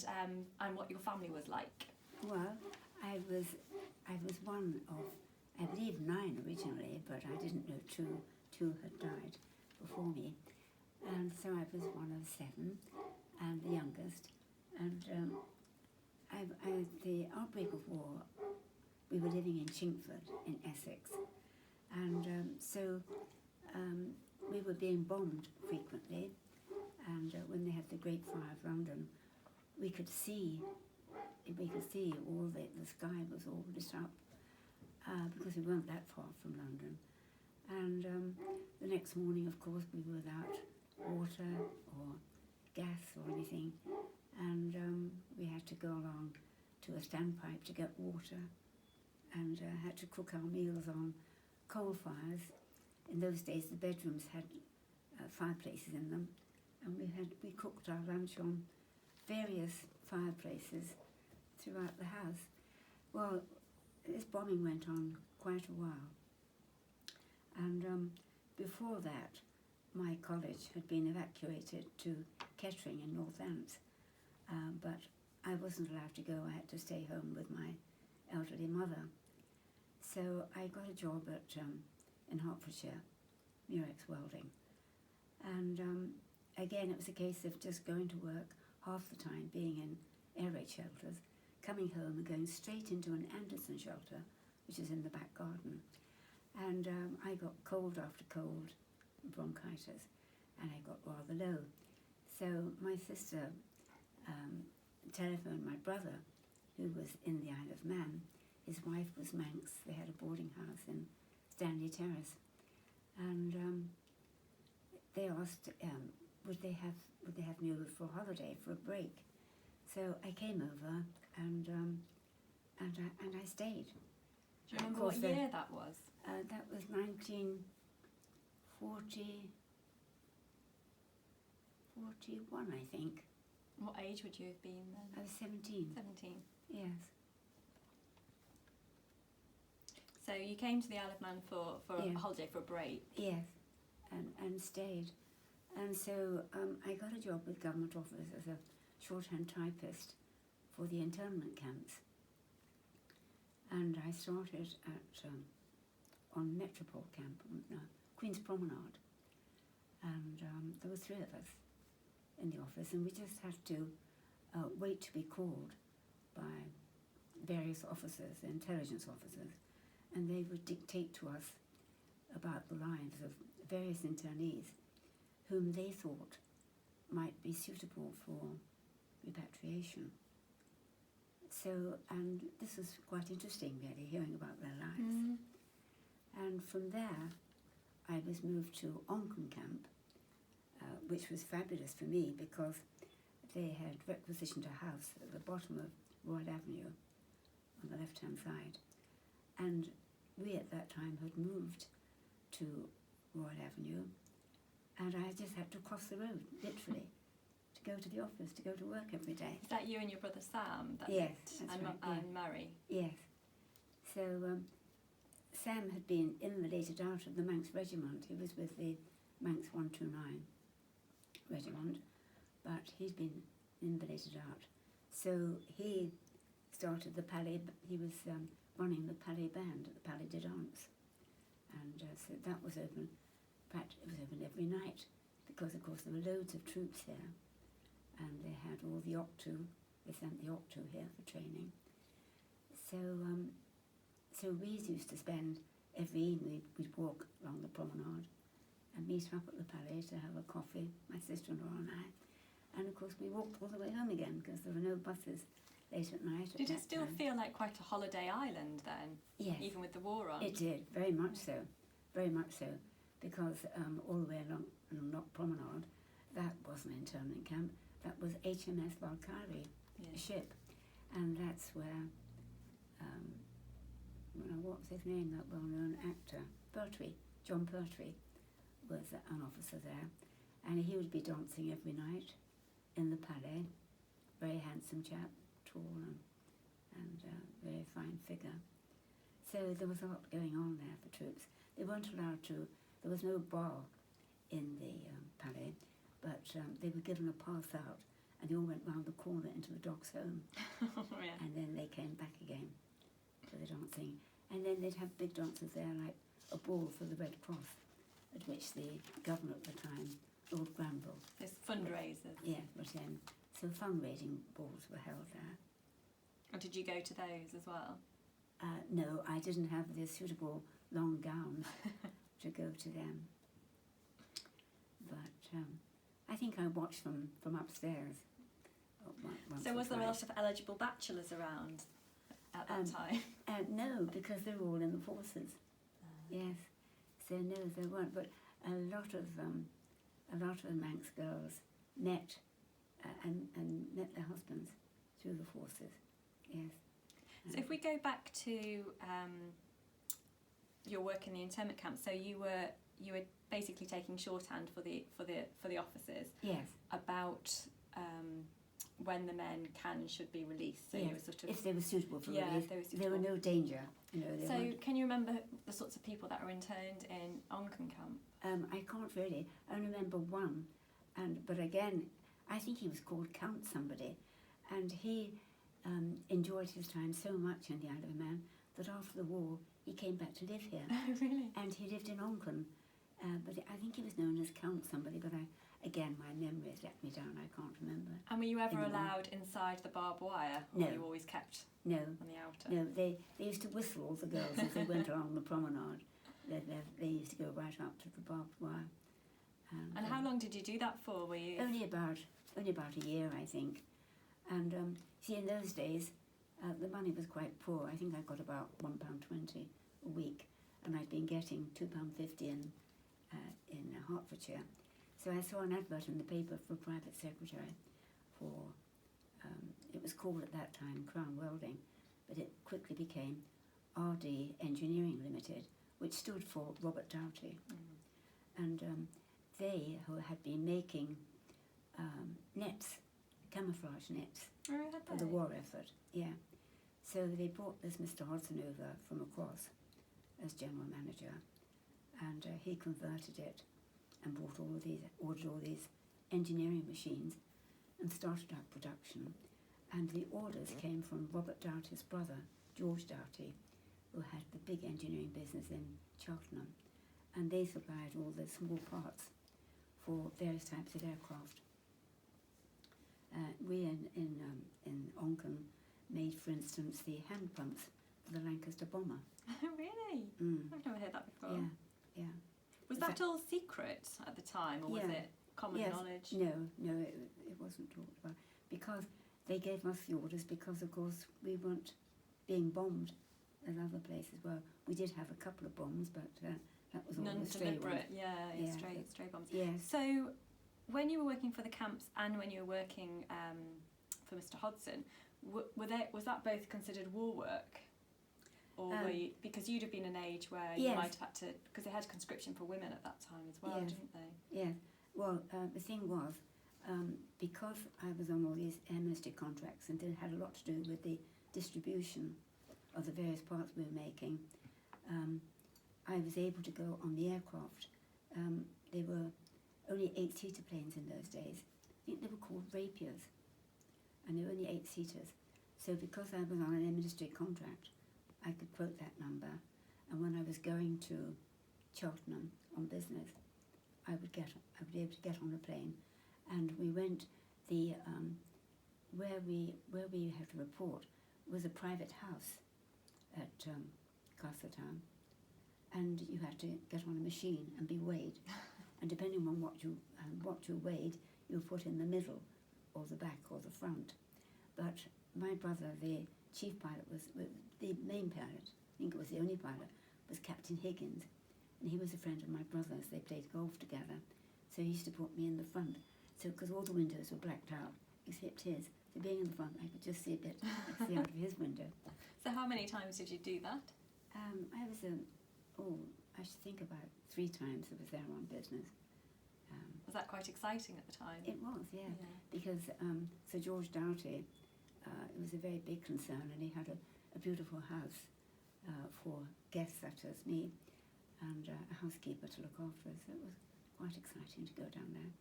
and what your family was like. Well, I was one of, I believe, 9 originally, but I didn't know two had died before me, and so I was one of 7 and the youngest. And the outbreak of war, we were living in Chingford in Essex, and so we were being bombed frequently, and when they had the Great Fire of London, we could see all the sky was all lit up, because we weren't that far from London. And the next morning, of course, we were without water or gas or anything, and we had to go along to a standpipe to get water, and had to cook our meals on coal fires. In those days, the bedrooms had fireplaces in them, and we cooked our lunch on various fireplaces throughout the house. Well, this bombing went on quite a while, and before that, my college had been evacuated to Kettering in Northants, but I wasn't allowed to go. I had to stay home with my elderly mother. So I got a job at in Hertfordshire, Murex Welding, and again it was a case of just going to work half the time, being in air raid shelters, coming home and going straight into an Anderson shelter, which is in the back garden. And I got cold after cold, bronchitis, and I got rather low. So my sister telephoned my brother, who was in the Isle of Man. His wife was Manx. They had a boarding house in Stanley Terrace, and they asked would they have me over for a holiday, for a break. So I came over, and I stayed. Do you remember what year that was? That was 1941, I think. What age would you have been then? I was 17. 17. Yes. So you came to the Isle of Man for Yeah. a holiday, for a break. Yes, and stayed. And so I got a job with Government Office as a shorthand typist for the internment camps. And I started at on Metropole Camp, no, Queen's Promenade. And there were 3 of us in the office, and we just had to wait to be called by various officers, intelligence officers, and they would dictate to us about the lives of various internees whom they thought might be suitable for repatriation. So, and this was quite interesting, really, hearing about their lives. Mm. And from there, I was moved to Oncombe Camp, which was fabulous for me because they had requisitioned a house at the bottom of Royal Avenue on the left-hand side. And we at that time had moved to Royal Avenue, and I just had to cross the road, literally, to go to the office, to go to work every day. Is that you and your brother Sam? Yes, that's and, right, and Mary? Yes. So Sam had been invalided out of the Manx Regiment. He was with the Manx 129 Regiment, but he's been invalided out. So he started the Palais, he was running the Palais Band at the Palais de Danse. And so that was open. In fact, it was open every night because, of course, there were loads of troops there. And they had all the Octo, they sent the Octo here for training. So so we used to spend every evening, we'd walk along the promenade and meet up at the Palais to have a coffee, my sister-in-law and I. And of course we walked all the way home again because there were no buses late at night. Did it still feel like quite a holiday island then? Yes. Even with the war on? It did, very much so, because all the way along Loch Promenade, that wasn't an internment camp, that was HMS Valkyrie, Yeah. a ship, and that's where, what was his name, that well-known actor, John Pertwee, was an officer there, and he would be dancing every night in the Palais, very handsome chap, tall and very fine figure. So there was a lot going on there for troops. They weren't allowed to, there was no bar in the Palais, but they were given a pass out, and they all went round the corner into the docks home, Yeah. and then they came back again for the dancing. And then they'd have big dances there, like a ball for the Red Cross, at which the governor at the time, Lord Granville, There's fundraisers. yeah, was in. So fundraising balls were held there. And did you go to those as well? No, I didn't have the suitable long gowns to go to them. But I think I watched them from upstairs. Once So or was there a twice. lot of eligible bachelors around at that time? No, because they were all in the forces. Yes, so no, there weren't. But a lot of the Manx girls met and met their husbands through the forces. Yes. So if we go back to your work in the internment camp, so you were basically taking shorthand for the officers. Yes. About when the men can and should be released. So yes. you were sort of, if they were suitable for yeah, release, if they were there were suitable. no danger. You know, So can you remember the sorts of people that were interned in Onken camp? I can't really. I remember one, but again, I think he was called Count somebody, and he enjoyed his time so much in the Isle of Man that after the war he came back to live here. Oh, really? And he lived in Onken, but I think he was known as Count somebody, but again, my memory has let me down, I can't remember. And were you ever Anyone? allowed inside the barbed wire, or No. were you always kept No, on the outer? no, they used to whistle, all the girls, as they went along the promenade. They used to go right up to the barbed wire. And how long did you do that for? Were you? Only about a year, I think. And see, in those days, the money was quite poor. I think I got about £1.20 a week, and I'd been getting £2.50 in Hertfordshire. So I saw an advert in the paper for a private secretary for, it was called at that time Crown Welding, but it quickly became RD Engineering Limited, which stood for Robert Dowty. And they who had been making nets, camouflage nets, Oh, had for the they? war effort, yeah. So they brought this Mr. Hodson over from across as general manager, and he converted it and ordered all these engineering machines and started up production. And the orders came from Robert Dowty's brother, George Dowty, who had the big engineering business in Cheltenham, and they supplied all the small parts for various types of aircraft. We in Onken made, for instance, the hand pumps for the Lancaster bomber. Oh, really? I've never heard that before. Yeah, yeah. Was that all secret at the time, or was Yeah. it common Yes. knowledge? No, it wasn't talked about, because they gave us the orders because, of course, we weren't being bombed as other places were. We did have a couple of bombs, but that was all the stray ones. Non-deliberate, yeah, Yeah. stray bombs. Yes. So, when you were working for the camps and when you were working for Mr. Hodson, was that both considered war work? Or were you, because you'd have been an age where you Yes. might have had to, because they had conscription for women at that time as well, Yes. didn't they? Yeah, well, the thing was, because I was on all these air ministry contracts and it had a lot to do with the distribution of the various parts we were making, I was able to go on the aircraft. They were only 8-seater planes in those days. I think they were called Rapiers, and they were only 8-seaters. So because I was on an air ministry contract, I could quote that number, and when I was going to Cheltenham on business, I would be able to get on a plane, and we went where we had to report was a private house at Castletown, and you had to get on a machine and be weighed, and depending on what you weighed, you were put in the middle, or the back, or the front. But my brother, the chief pilot, was the main pilot. I think it was the only pilot, was Captain Higgins, and he was a friend of my brother's. They played golf together, so he used to put me in the front. So because all the windows were blacked out except his, so being in the front, I could just see a bit, see out of his window. So how many times did you do that? I was I should think about 3 times I was there on business. Was that quite exciting at the time? It was, yeah, because Sir George Dowty, it was a very big concern, and he had a beautiful house for guests such as me, and a housekeeper to look after us. So it was quite exciting to go down there.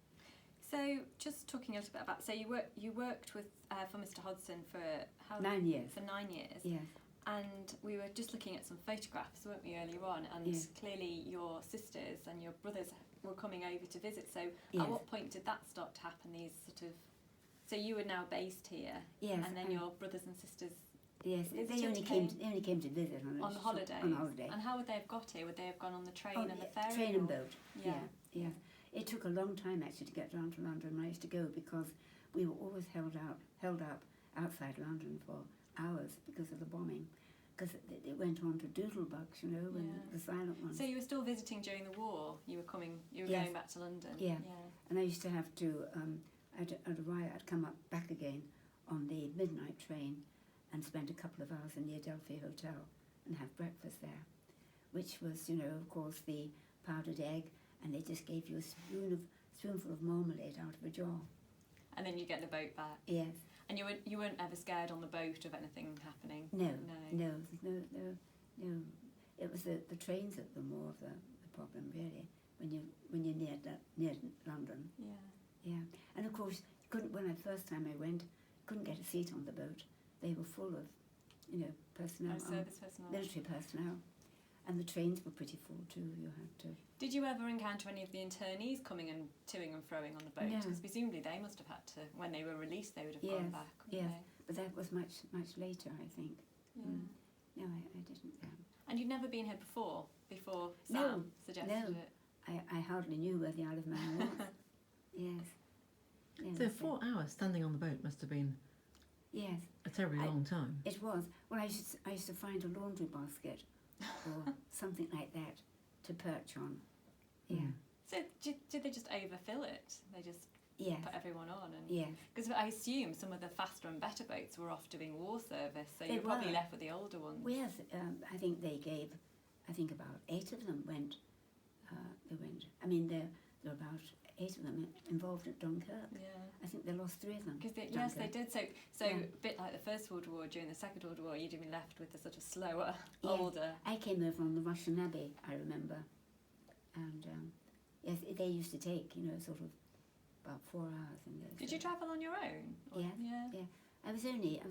So just talking a little bit about, so you worked with for Mr. Hodgson for how 9 years. For 9 years. Yes. And we were just looking at some photographs, weren't we, earlier on? And Yes. clearly your sisters and your brothers were coming over to visit. So Yes. at what point did that start to happen? These sort of, so you were now based here, Yes. and then your brothers and sisters Yes, Visited they only came to visit on the holidays. On holiday. And how would they have got here? Would they have gone on the train and the ferry? Train and boat. Yeah. Yeah. It took a long time actually to get down to London when I used to go, because we were always held up outside London for hours because of the bombing. Because it went on to doodlebugs, you know, when the silent ones. So you were still visiting during the war? You were Yes. going back to London? Yeah. And I used to have to, I'd come up back again on the midnight train and spend a couple of hours in the Adelphi Hotel and have breakfast there, which was, you know, of course, the powdered egg, and they just gave you a spoonful of marmalade out of a jar. And then you get the boat back? Yes. And you weren't ever scared on the boat of anything happening? No. It was the trains that were more of the problem, really, when you're near London. Yeah. Yeah. And of course, when first time I went, couldn't get a seat on the boat. They were full of, you know, personnel, service personnel, military personnel, and the trains were pretty full too. You had to. Did you ever encounter any of the internees coming and toing and froing on the boat? No. Because presumably they must have had to, when they were released, they would have gone back. Yes, they? but that was much later, I think. Yeah. No, I didn't. And you'd never been here before No, Sam suggested no. it? I hardly knew where the Isle of Man was. Yes. So 4 hours standing on the boat must have been yes. a terribly long time. It was. Well, I used to find a laundry basket or something like that to perch on. Yeah. Mm. So did they just overfill it? They just Yes. put everyone on? And Yes. because I assume some of the faster and better boats were off doing war service, so They you're probably were. left with the older ones. Well, yes, I think they gave, about 8 of them went. They went. I mean, there were about 8 of them involved at Dunkirk. Yeah. I think they lost 3 of them. Because yes, they did. So Yeah. a bit like the First World War. During the Second World War, you'd been left with the sort of slower, Yeah. older. I came over on the Russian Abbey, I remember, and yes, they used to take, you know, sort of about 4 hours. In those Did you travel on your own? Or- Yeah. Yeah. I was only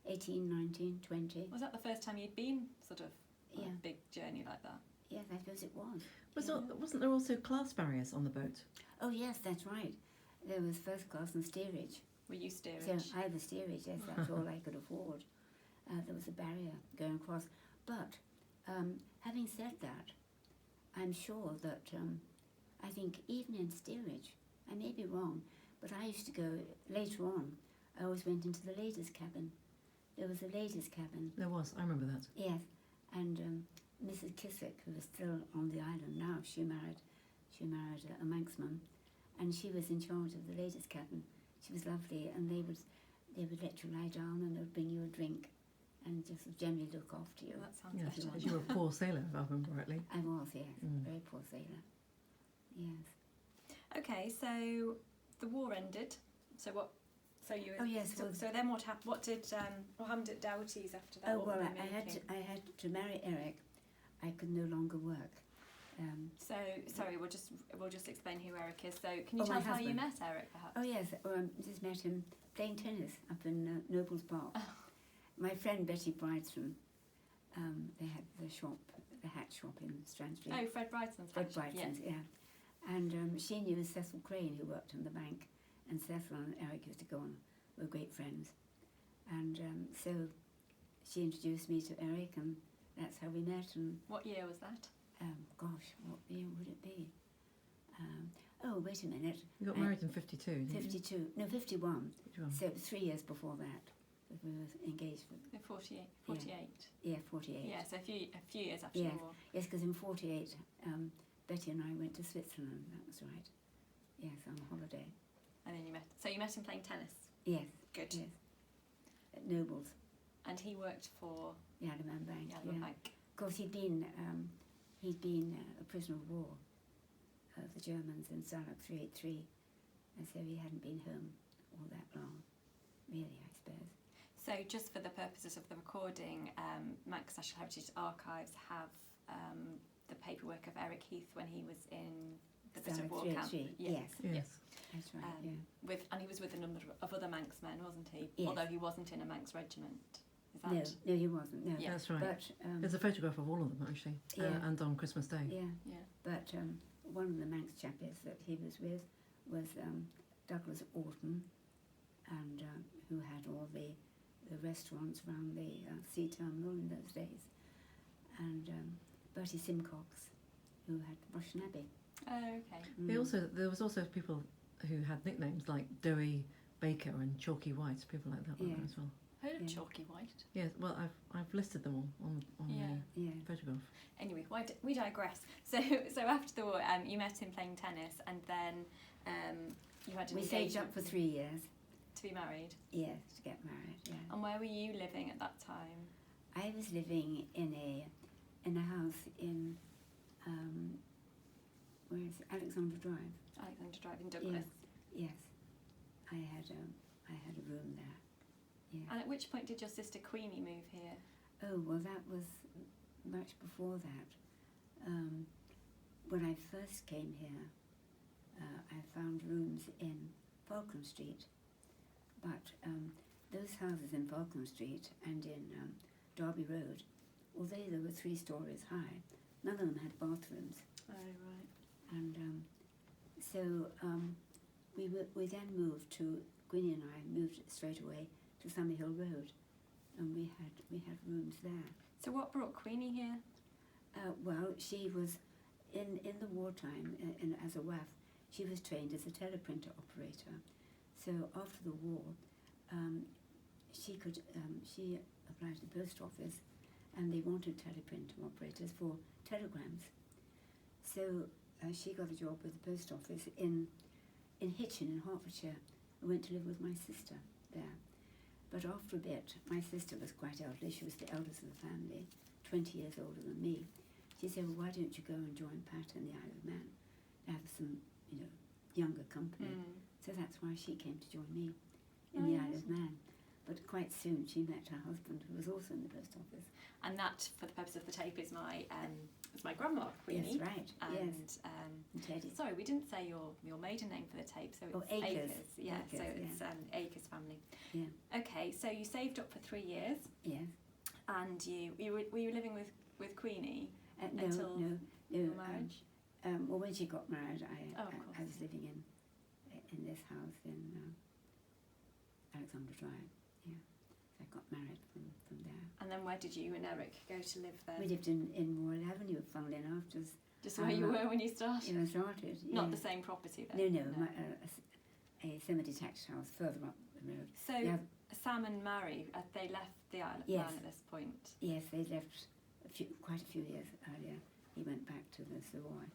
18, 19, 20. Was that the first time you'd been sort of on Yeah. a big journey like that? Yes, I suppose it was. Wasn't there also class barriers on the boat? Oh yes, that's right. There was first class and steerage. Were you steerage? So I had the steerage, yes, that's all I could afford. There was a barrier going across. But having said that, I'm sure that I think even in steerage, I may be wrong, but I used to go later on. I always went into the ladies' cabin. There was a ladies' cabin. There was, I remember that. Yes, and Mrs. Kissick, who is still on the island now, she married a Manxman, and she was in charge of the ladies' cabin. She was lovely, and they would let you lie down, and they would bring you a drink, and just generally look after you. Well, that sounds Yes, better. you were a poor sailor, if I remember rightly. I was, yes, Mm. very poor sailor. Yes. Okay, so the war ended. So what? So you. Oh, yes, So, well- so then what happened? What happened at Dowty's after that? Oh What well, were they I had making? to marry Eric. I could no longer work. So sorry, we'll just explain who Eric is. So can you Oh, tell my us how you husband. met Eric, perhaps? Oh yes, just met him playing tennis up in Nobles Park. Oh. My friend Betty Brydson, they had the hat shop in Strand Street. Oh, Fred Bryson's. Fred actually, yeah. Bryson's, yeah. And she knew Cecil Crane, who worked in the bank, and Cecil and Eric used to go on, were great friends. And so she introduced me to Eric, and that's how we met. And What year was that? gosh, what year would it be? Oh, wait a minute. You got married in 52, didn't you? 52, no, 51. 51. So it was 3 years before that we were engaged. In 48. 48. Yeah, 48. Yeah, so a few years after Yes. the war. Yes, because in 48, Betty and I went to Switzerland, that was right. Yes, on holiday. And then you met. So you met him playing tennis. Yes, Good. yes. At Nobles, And he worked for the Alderman Bank. Yalman yeah. Bank. Of course, he'd been a prisoner of war of the Germans in Salak 383, and so he hadn't been home all that long, really, I suppose. So just for the purposes of the recording, Manx National Heritage Archives have the paperwork of Eric Heath when he was in the bit of war camp. Yes. Yes. That's right. And he was with a number of other Manx men, wasn't he? Yes. Although he wasn't in a Manx regiment. Is that? No, he wasn't. No, Yeah. That's right. But There's a photograph of all of them actually, and on Christmas Day. yeah. But one of the Manx chappies that he was with was Douglas Orton, and who had all the restaurants around the sea terminal in those days, and Bertie Simcox, who had Russian Abbey. Oh, okay. There was also people who had nicknames like Doughy Baker and Chalky White, people like that were there as well. Heard of Chalky White? Yes, well, I've listed them all on the photograph. Anyway, we digress. So after the war, you met him playing tennis, and then you had an We engagement. saved up for 3 years. To be married. Yes, to get married. Yeah. And where were you living at that time? I was living in a house in where is it? Alexandra Drive. Alexander Drive in Douglas. Yes. I had a room there. Yeah. And at which point did your sister Queenie move here? Oh well, that was much before that. When I first came here, I found rooms in Falcon Street, but those houses in Falcon Street and in Derby Road, although they were 3 stories high, none of them had bathrooms. Oh, right. And so we then moved to, Gwynnie and I moved straight away to Summerhill Road, and we had rooms there. So what brought Queenie here? Well, she was in the wartime, as a WAF, she was trained as a teleprinter operator. So after the war, she applied to the post office, and they wanted teleprinter operators for telegrams. So she got a job with the post office in Hitchin in Hertfordshire. I went to live with my sister there. But after a bit, my sister was quite elderly. She was the eldest of the family, 20 years older than me. She said, well, why don't you go and join Pat in the Isle of Man? Have some, younger company. So that's why she came to join me in the Isle of Man. But quite soon she met her husband, who was also in the post office. And that, for the purpose of the tape, is my grandma, Queenie. Yes, right. And, and Teddy. Sorry, we didn't say your maiden name for the tape, so it's Acres. Yeah, Acres, so it's Acres family. Yeah. Okay, so you saved up for 3 years. Yes. And were you living with Queenie until no. your marriage? Well, when she got married, of course. I was living in this house in Alexandra Drive. Yeah, so I got married from there. And then where did you and Eric go to live then? We lived in Royal Avenue, funnily enough, just where you were when you started. Not the same property then. No. A semi-detached house further up the road. So Sam and Mary, they left the Isle of Man at this point. Yes, they left quite a few years earlier. He went back to the Savoy.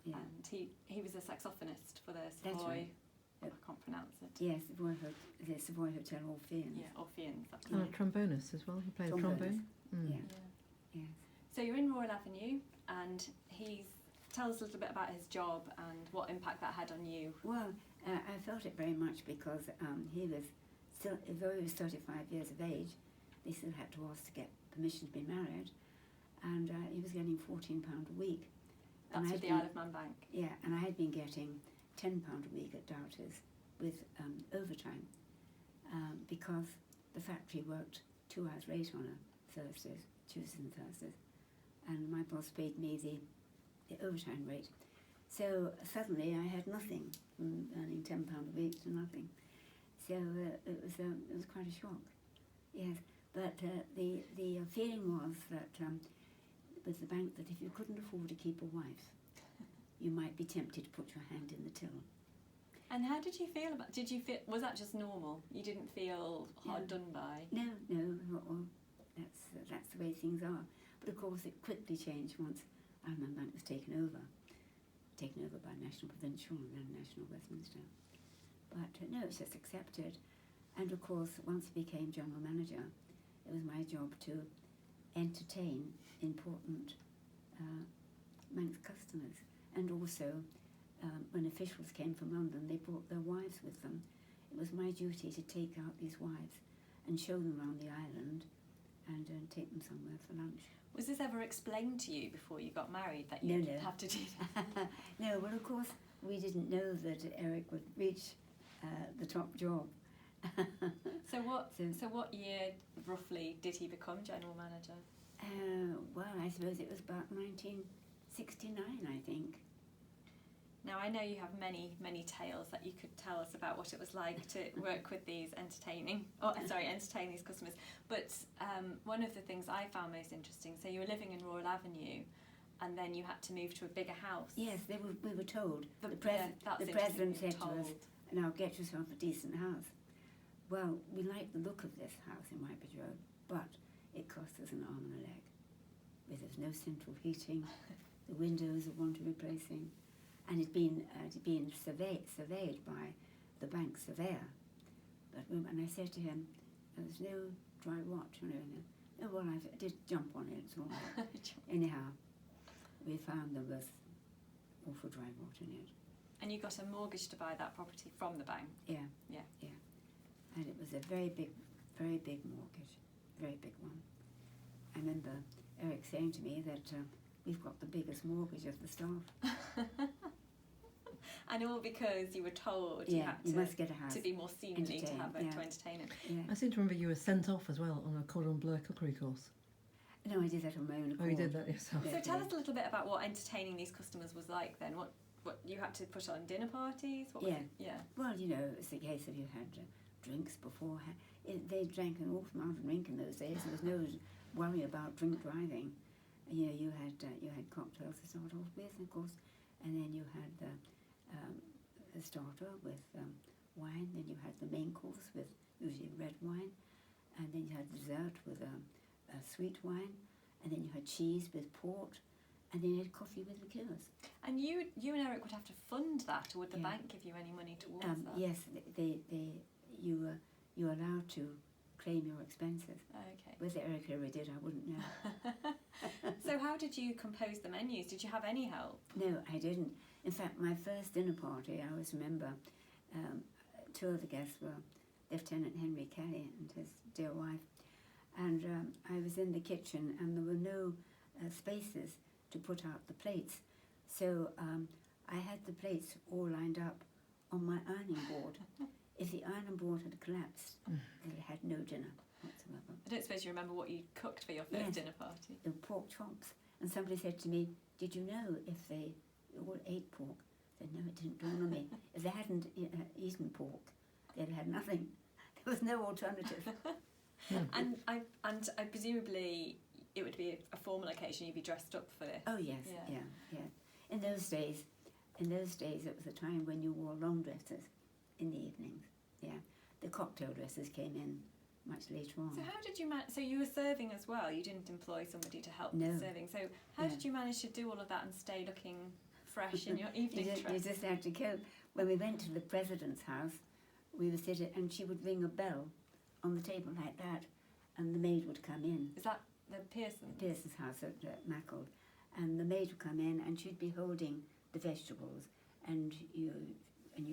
Yeah. And he was a saxophonist for the Savoy. That's right. I can't pronounce it. Yes, the Savoy Hotel Orpheans. Yeah, Orpheans. And a trombonist as well. He played the trombone. Yeah. Yes. So you're in Royal Avenue, and tell us a little bit about his job and what impact that had on you. Well, I felt it very much because he was still, though he was 35 years of age, they still had to ask to get permission to be married, and he was getting £14 a week. That's with the Isle of Man Bank. Yeah, and I had been getting £10 a week at Dowty's with overtime because the factory worked 2 hours late on a Tuesdays and Thursdays, and my boss paid me the overtime rate. So suddenly I had nothing, from earning £10 a week to nothing. So it was quite a shock. Yes, but the feeling was that with the bank that if you couldn't afford to keep a wife, you might be tempted to put your hand in the till. And how did you feel about? Was that just normal? You didn't feel hard done by? No. Well, that's the way things are. But of course, it quickly changed once Isle of Man Bank was taken over by National Provincial and then National Westminster. But no, it's just accepted. And of course, once I became general manager, it was my job to entertain important Manx customers. And also, when officials came from London, they brought their wives with them. It was my duty to take out these wives and show them around the island and take them somewhere for lunch. Was this ever explained to you before you got married that No, you'd no. have to do that? No, well, of course, we didn't know that Eric would reach the top job. So what year roughly did he become general manager? Well, I suppose it was about 1969, I think. Now, I know you have many, many tales that you could tell us about what it was like to work with these entertain these customers. But one of the things I found most interesting, so you were living in Royal Avenue and then you had to move to a bigger house. Yes, we were told. The that's president interesting, said to us, now get yourself a decent house. Well, we liked the look of this house in Whitebridge Road, but it cost us an arm and a leg. There's no central heating, the windows are wanted replacing, and it'd been surveyed by the bank surveyor. And I said to him, there's no dry rot, you know. Oh, well, I did jump on it, it's all right. Anyhow, we found there was awful dry rot in it. And you got a mortgage to buy that property from the bank? Yeah. Yeah. And it was a very big mortgage, very big one. I remember Eric saying to me that we've got the biggest mortgage of the staff. And all because you were told you must had get a house to be more seemly to entertain him. Yeah. I seem to remember you were sent off as well on a cordon bleu cookery course. No, I did that on my own accord. Oh, you did that yourself. So tell us a little bit about what entertaining these customers was like then. What you had to put on dinner parties? Yeah. Well, you know, it's the case of you had drinks beforehand. They drank an awful amount of drink in those days. There was no worry about drink driving. You know, you had cocktails to start off with, of course, and then you had the starter with wine. Then you had the main course with usually red wine, and then you had dessert with a sweet wine, and then you had cheese with port, and then you had coffee with liqueurs. And you and Eric would have to fund that, or would the bank give you any money towards that? Yes, you were allowed to claim your expenses. Okay. Whether Eric ever did, I wouldn't know. So how did you compose the menus? Did you have any help? No, I didn't. In fact, my first dinner party, I always remember, two of the guests were Lieutenant Henry Kelly and his dear wife, and I was in the kitchen and there were no spaces to put out the plates. So I had the plates all lined up on my ironing board. If the ironing board had collapsed, it had no dinner whatsoever. I don't suppose you remember what you cooked for your first dinner party? The pork chops. And somebody said to me, did you know if they all ate pork? I said, no, it didn't dawn on me. If they hadn't eaten pork, they'd had nothing. There was no alternative. And I presumably it would be a formal occasion. You'd be dressed up for this. Oh yes, yeah. In those days, it was a time when you wore long dresses in the evenings. Yeah, the cocktail dresses came in much later on. So how did you so you were serving as well? You didn't employ somebody to help with serving. So how did you manage to do all of that and stay looking fresh in your evening dress? You just had to cope. When we went to the president's house, we would sit and she would ring a bell on the table like that, and the maid would come in. Is that the Pearsons? Pearson's house at Mackle, and the maid would come in and she'd be holding the vegetables, and you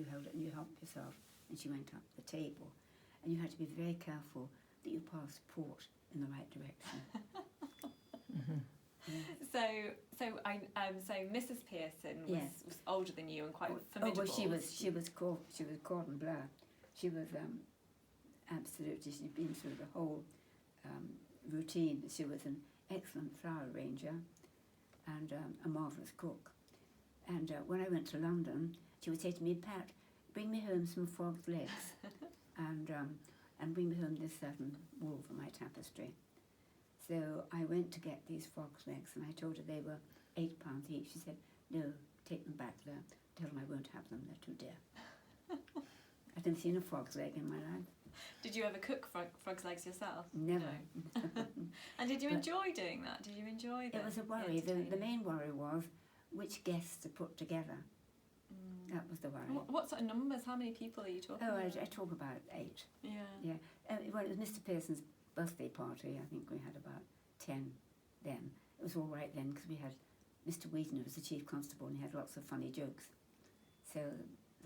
held it and you helped yourself, and she went up the table, and you had to be very careful that you passed port in the right direction. Yeah. So Mrs. Pearson was older than you and quite formidable. Oh, well, she was cordon bleu. She was absolutely. She'd been through the whole routine. She was an excellent flower arranger and a marvellous cook. And when I went to London, she would say to me, Pat, bring me home some frog's legs and bring me home this certain wool for my tapestry. So I went to get these frog's legs and I told her they were £8 each. She said, no, take them back there. Tell them I won't have them, they're too dear. I've never seen a frog's leg in my life. Did you ever cook frog's legs yourself? Never. No. And did you enjoy doing that? Did you enjoy that? It was a worry. The main worry was which guests to put together. That was the worry. What sort of numbers? How many people are you talking about? I talk about 8. Yeah. Well, it was Mr. Pearson's birthday party. I think we had about 10 then. It was all right then because we had Mr. Wheaton, who was the chief constable, and he had lots of funny jokes. So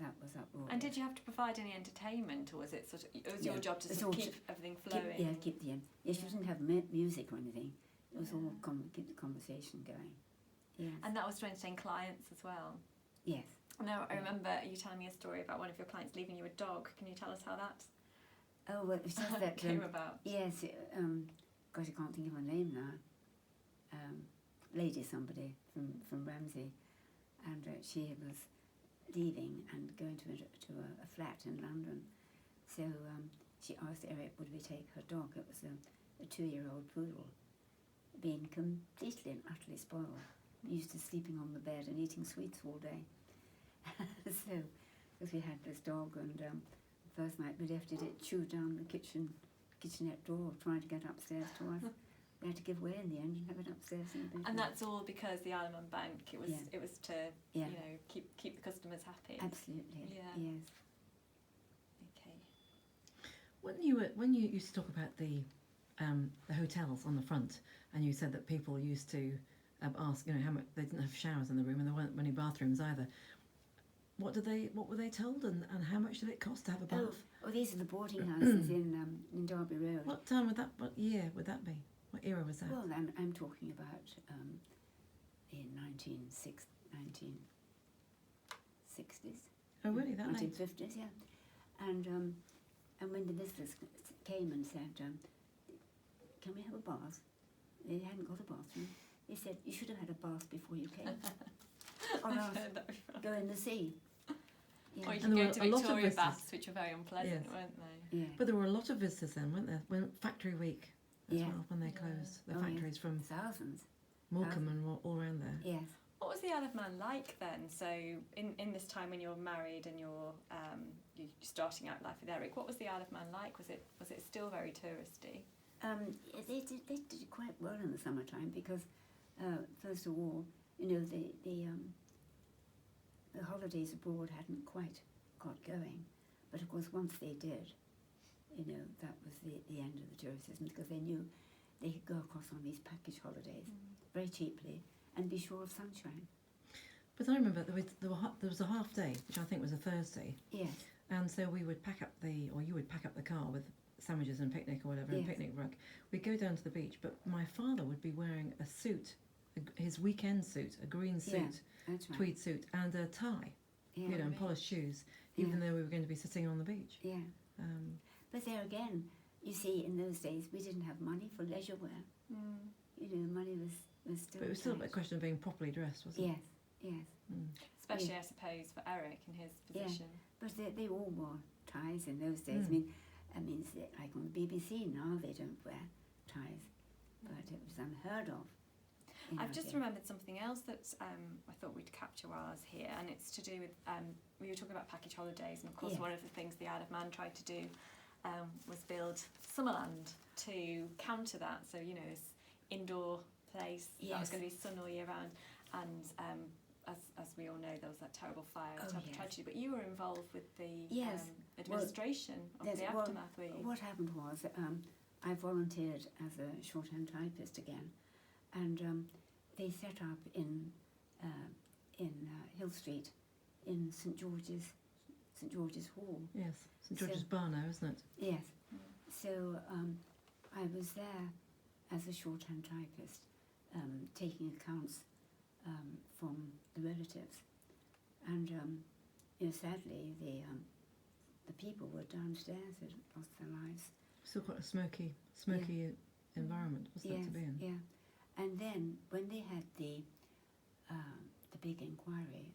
that was uproarious. And did you have to provide any entertainment, or was it sort of, it was your job to it's sort of all keep everything flowing? Keep the yes, Yeah. you didn't have music or anything. It was all keep the conversation going. Yes. And that was to entertain clients as well. Yes. Now, I remember you telling me a story about one of your clients leaving you a dog. Can you tell us how that Oh, well, it's just that came about? yes, gosh, I can't think of her name now. Lady somebody from Ramsey, and she was leaving and going to a flat in London. So she asked Eric, would we take her dog? It was a 2-year-old poodle, being completely and utterly spoiled, used to sleeping on the bed and eating sweets all day. So, because we had this dog, and the first night we left it, it chewed down the kitchenette door, trying to get upstairs to us. We had to give way in the end and have it upstairs in the bedroom. And that's all because the Isle of Man Bank. It was to Yeah. you know keep the customers happy. Absolutely. Yeah. Yes. Okay. When you used to talk about the hotels on the front, and you said that people used to ask, how much they didn't have showers in the room and there weren't many bathrooms either. What were they told, and how much did it cost to have a bath? Oh, these are the boarding houses in Derby Road. What year would that be? What era was that? Well, I'm talking about in 1960s. Oh, really? That late? 1950s, yeah. And when the visitors came and said, "Can we have a bath?" They hadn't got a bathroom. They said, "You should have had a bath before you came, or I've else heard that before. go in the sea." Yeah. Or you And can there go were to a lot of Victoria visitors. baths, which were very unpleasant, Yes. weren't they? Yeah. But there were a lot of visitors then, weren't there? When Factory Week as Yeah. well, when they Yeah. closed. The Oh, yeah. factories from Thousands. Morecambe and all around there. Yes. What was the Isle of Man like then? So in this time when you're married and you're starting out life with Eric, what was the Isle of Man like? Was it still very touristy? They did quite well in the summertime because, first of all, the holidays abroad hadn't quite got going, but of course once they did, that was the end of the tourism, because they knew they could go across on these package holidays very cheaply and be sure of sunshine. But I remember there was a half day, which I think was a Thursday, Yes. and so we would you would pack up the car with sandwiches and picnic or whatever, and Yes. picnic rug. We'd go down to the beach, but my father would be wearing a suit, his weekend suit, a green suit, Yeah, that's right. tweed suit, and a tie, Yeah. and Really? polished shoes, Yeah. even though we were going to be sitting on the beach. Yeah. But there again, you see, in those days we didn't have money for leisure wear. Money was still. But it was still a tight. question of being properly dressed, wasn't Yes. Yes. it? Mm. Especially, Yeah. I suppose, for Eric in his Yeah. position. But they all wore ties in those days. Mm. Like on the BBC now, they don't wear ties, but it was unheard of. I've just remembered something else that I thought we'd capture while I was here, and it's to do with, we were talking about package holidays, and of course Yes. one of the things the Isle of Man tried to do was build Summerland to counter that. So, this indoor place that was Yes. going to be sun all year round, and as we all know, there was that terrible fire, Oh, terrible yes. tragedy, but you were involved with the Yes. administration of the aftermath, were you? What happened was I volunteered as a shorthand typist again, and they set up in Hill Street in St George's Hall. Yes, St George's So- Bar now, isn't it? Yes. So I was there as a shorthand typist, taking accounts from the relatives, and sadly the people were downstairs had lost their lives. Still quite a smoky environment, wasn't it, to be in? Yeah. And then when they had the big inquiry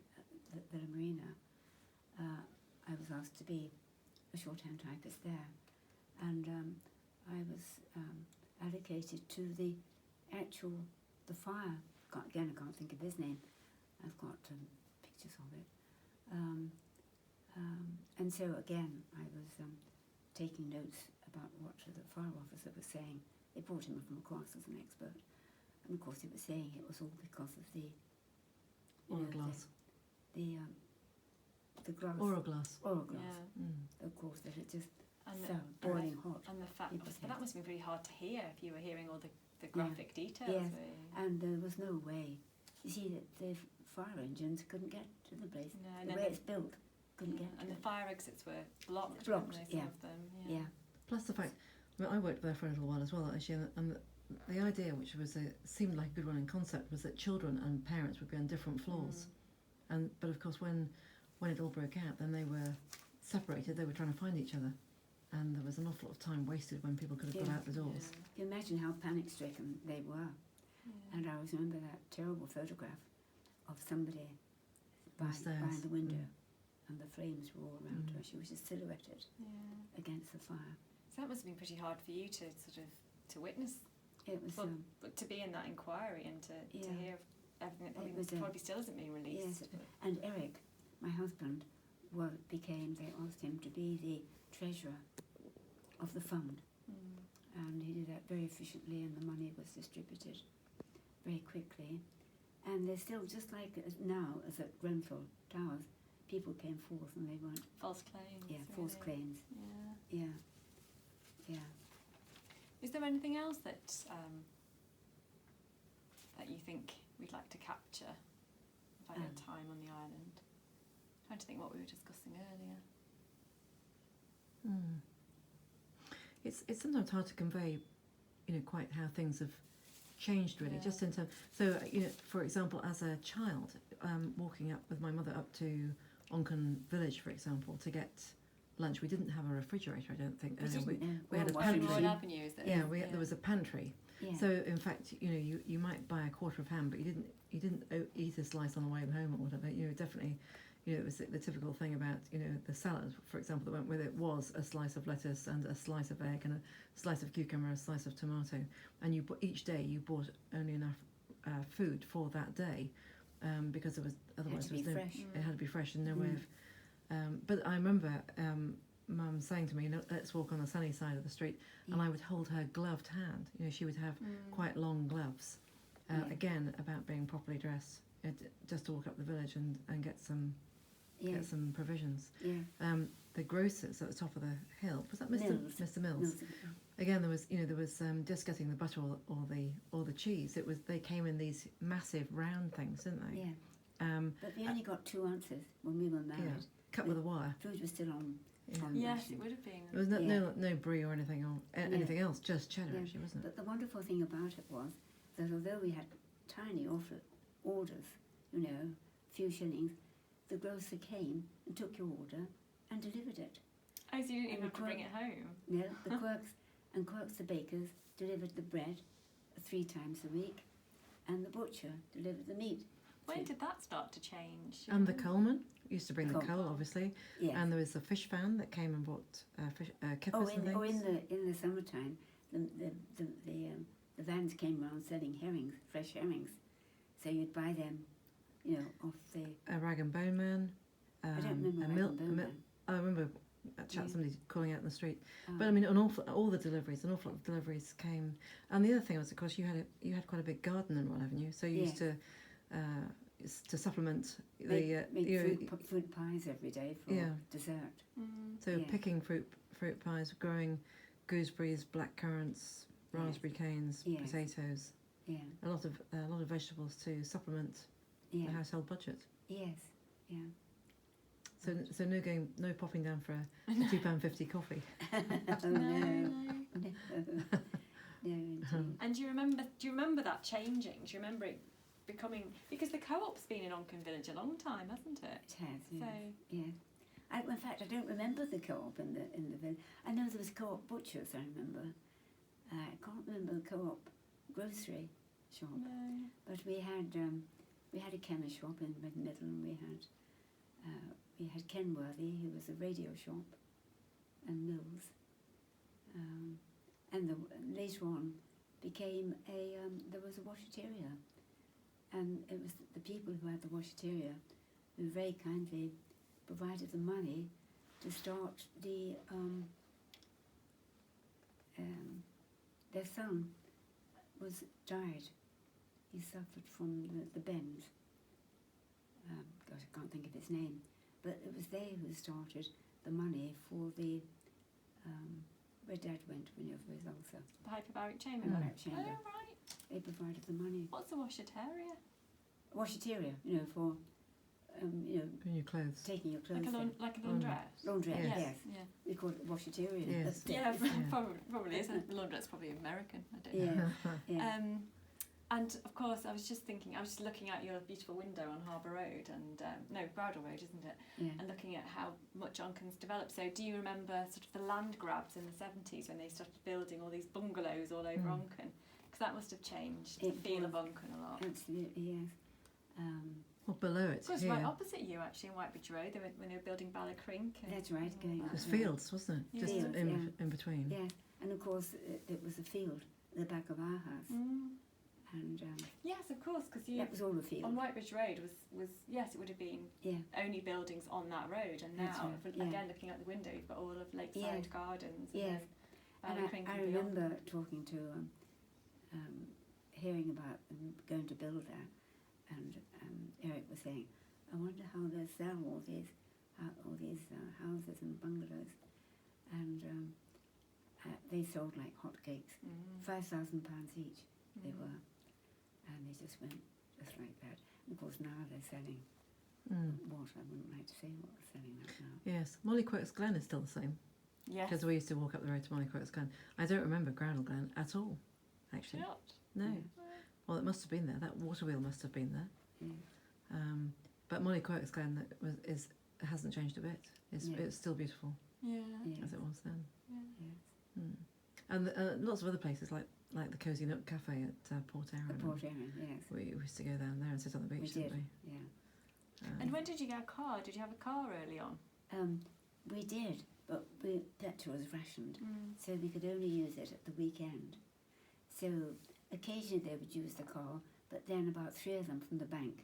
at the Marina, I was asked to be a shorthand typist there, and I was allocated to the fire. Again, I can't think of his name. I've got pictures of it. And so again, I was taking notes about what the fire officer was saying. They brought him from across as an expert, and of course he was saying it was all because of the Oroglass. the glass. Oroglass. Oroglass. Yeah. Mm. Of course, that it just And fell boiling hot. And the fact People's that heads. must have been really hard to hear if you were hearing all the graphic details. Yes. Were you? And there was no way. You see, that the fire engines couldn't get to the place. No, The no, way no. it's built, couldn't get And to the it. fire exits were blocked, Blocked, weren't they, some yeah. of them? Yeah. Plus the fact, I mean, I worked there for a little while as well, actually, and the idea, which was seemed like a good one in concept, was that children and parents would be on different floors. But of course, when it all broke out, then they were separated. They were trying to find each other, and there was an awful lot of time wasted when people could have got Yeah. out the doors. You imagine how panic-stricken they were. And I always remember that terrible photograph of somebody On the by stairs. the window, and the flames were all around her. She was just silhouetted Yeah. against the fire. So that must have been pretty hard for you to sort of to witness, It was, but to be in that inquiry and to Yeah. hear everything that It was, probably still hasn't been released. yes, and Eric, my husband, they asked him to be the treasurer of the fund, and he did that very efficiently, and the money was distributed very quickly. And they're still, just like now as at Grenfell Towers, people came forth and they weren't, False claims. false really. claims. Yeah. Yeah. Is there anything else that that you think we'd like to capture about your time on the island? I'm trying to think what we were discussing earlier. It's sometimes hard to convey, quite how things have changed really. Yeah. Just in terms, so for example, as a child, walking up with my mother up to Onken Village, for example, to get lunch. We didn't have a refrigerator, I don't think. We didn't, no. we had a Well, pantry. Royal Avenue, is it? Yeah, there was a pantry. Yeah. So in fact, you might buy a quarter of ham, but you didn't eat a slice on the way home or whatever. Definitely, it was the typical thing about the salad, for example, that went with it was a slice of lettuce and a slice of egg and a slice of cucumber, a slice of tomato, and each day you bought only enough food for that day, because otherwise It had to be fresh. it had to be fresh and no way of. But I remember Mum saying to me, let's walk on the sunny side of the street, and I would hold her gloved hand. She would have quite long gloves. Again, about being properly dressed, just to walk up the village and get some provisions. Yeah. The grocers at the top of the hill, was that Mr. Mills. Mr. Mills? Mills. Again, there was just getting the butter or the cheese. They came in these massive round things, didn't they? Yeah. But we only got 2 ounces when we were married. Yeah, cut with a wire. Food was still on. Yeah. on Yes, ration. it would have been. There was no brie or anything anything else, just cheddar, Yeah. actually, wasn't it? But the wonderful thing about it was that although we had tiny orders, few shillings, the grocer came and took your order and delivered it. Oh, so you didn't even And have to bring it home? No, the Quirks the bakers delivered the bread 3 times a week, and the butcher delivered the meat. When did that start to change? And the coalman used to bring the Coal. coal, obviously. Yes. And there was a fish van that came and bought kippers and things. In the summertime, the vans came around selling herrings, fresh herrings. So you'd buy them, off the. A rag and bone man. I don't remember Rag and Bone Man. I remember somebody calling out in the street. Oh. But I mean, all the deliveries, an awful lot of deliveries came. And the other thing was, of course, you had quite a big garden in Royal Avenue, so you used to supplement the Make fruit pies every day for dessert. So picking fruit pies, growing gooseberries, black currants, raspberry canes, Yes. potatoes, Yeah. a lot of vegetables to supplement Yeah. the household budget. Yes. Yeah. So no popping down for a £2.50 coffee. Oh no. No, indeed. And do you remember that changing? Do you remember it becoming, because the co-op's been in Onken Village a long time, hasn't it? It has, yes. So Yes. In fact, I don't remember the co-op in the village. I know there was co-op butchers, I remember. I can't remember the co-op grocery shop. no. But we had a chemist shop in Middleton. We had Kenworthy, who was a radio shop, and Mills. And later on became there was a washateria. And it was the people who had the washateria who very kindly provided the money to start their son died. He suffered from the bends. Gosh, I can't think of his name. But it was they who started the money for the where Dad went for his ulcer. The hyperbaric chamber. Hyperbaric chamber. Oh, right. They provided the money. What's a washateria? Washateria, for In your clothes. taking your clothes Like a laundrette. Laundrette, Yes. yes. Yeah. We call it washaterian. Yes. Yeah, Yeah. probably is. Laundrette's probably American. I don't know. Yeah, yeah. And of course, I was just looking at your beautiful window on Harbour Road and Bridle Road, isn't it? Yeah. And looking at how much Onken's developed. So, do you remember sort of the land grabs in the 70s when they started building all these bungalows all over Onken? Because that must have changed the feel of Onken a lot. Absolutely, yes. Well, below it, Of course, here. right opposite you actually in Whitebridge Road, when they were building Ballacrint. That's right, going up There's there. fields, wasn't it? Just Fields, in between. Yeah, and of course it was a field at the back of our house, and Yes, of course, because you that was all a field. on Whitebridge Road was yes, it would have been Yeah, only buildings on that road, and That's now right, yeah. again looking out the window, you've got all of Lakeside Yes. Gardens. yes. And Ballacrint I and beyond. remember talking to, hearing about them going to build there, and Eric was saying, I wonder how they sell all these houses and bungalows, and they sold like hotcakes, £5,000 each they were, and they just went just like that. And of course now they're selling what I wouldn't like to say what they're selling that now. Yes, Molly Quirk's Glen is still the same. Yes. Because we used to walk up the road to Molly Quirk's Glen. I don't remember Groundle Glen at all, actually. Not. No. Yeah. Well, it must have been there. That water wheel must have been there. Yeah. But Molly Quirk's Glen hasn't changed a bit. Yeah. It's still beautiful Yeah. Yes. as it was then. Yes. And lots of other places like the Cosy Nook Cafe at Port Erin. At Port Erin, yes. We used to go down there and sit on the beach, We didn't did, we? yeah. And when did you get a car? Did you have a car early on? We did, but petrol was rationed, so we could only use it at the weekend. So occasionally they would use the car, but then about 3 of them from the bank,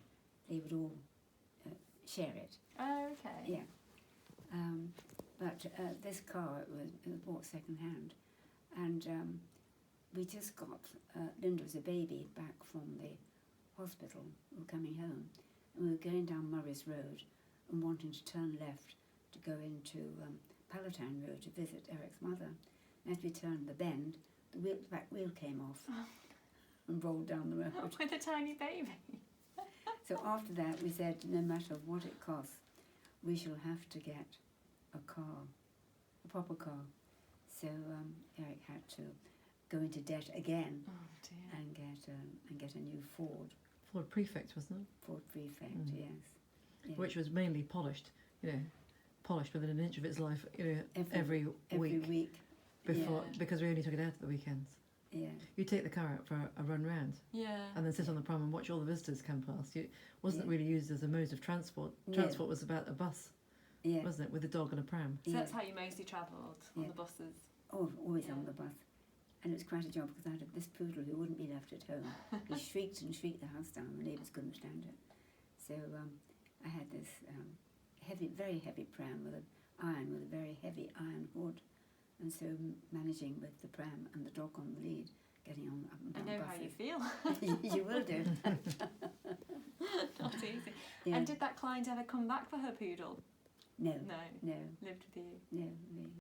they would all share it. Oh, okay. Yeah. But this car it was bought second hand, and we just got Linda was a baby back from the hospital. We were coming home, and we were going down Murray's Road and wanting to turn left to go into Palatine Road to visit Eric's mother. And as we turned the bend, the back wheel came off and rolled down the road. With a tiny baby. So after that, we said, no matter what it costs, we shall have to get a car, a proper car. So Eric had to go into debt again Oh dear. and get a new Ford Prefect, wasn't it? Ford Prefect, yes. Yeah. Which was mainly polished within an inch of its life, every week before, yeah. because we only took it out at the weekends. Yeah, You take the car out for a run round Yeah. and then sit on the pram and watch all the visitors come past. It wasn't Yeah. really used as a mode of transport. No. Transport was about a bus, yeah. wasn't it, with a dog and a pram. So Yeah. that's how you mostly travelled on Yeah. the buses. Oh, always Yeah. on the bus. And it was quite a job because I had this poodle who wouldn't be left at home. He shrieked and shrieked the house down. The neighbours couldn't stand it. So I had this very heavy pram with a very heavy iron hood. And so managing with the pram and the dog on the lead, getting on up and I down know how you buses. feel. You will do. Not easy. Yeah. And did that client ever come back for her poodle? No, No. no, Lived with you. no, no.